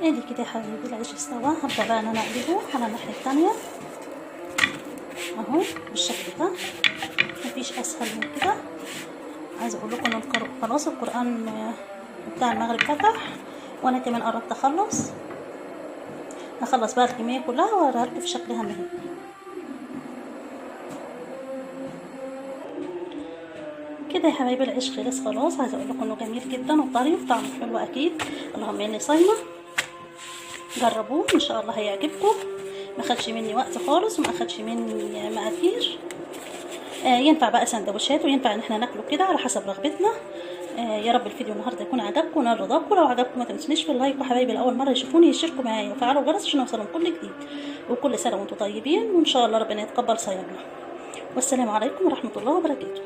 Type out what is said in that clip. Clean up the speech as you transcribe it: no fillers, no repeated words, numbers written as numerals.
ادي كده يا حبايبي العيش استوى. هبدأ بقى ان انا اقلبه على الناحية التانية اهو بالشكل ده. مفيش اسهل من كده. عايزه اقول لكم ان خلاص القرآن بتاع المغرب فتح، وانا كمان قربت هخلص بقى الكمية كلها واوريها لكم في شكلها النهائي. كده يا حبايبي العيش خلص خلاص. عايزه اقول لكم انه جميل جدا وطري وطعمه حلو اكيد. اللهم اني صايمه. جربوه ان شاء الله هيعجبكم. ما خدش مني وقت خالص وما خدش مني مقادير. ينفع بقى سندوتشات وينفع ان احنا ناكله كده على حسب رغبتنا. يا رب الفيديو النهارده يكون عجبكم ونال رضاكم. لو عجبكم ما تنسونيش في اللايك، وحبايبي لاول مره يشوفوني يشتركوا معايا وفعلوا الجرس عشان يوصلهم كل جديد. وكل سنه وانتم طيبين، وان شاء الله ربنا يتقبل صيامنا. والسلام عليكم ورحمه الله وبركاته.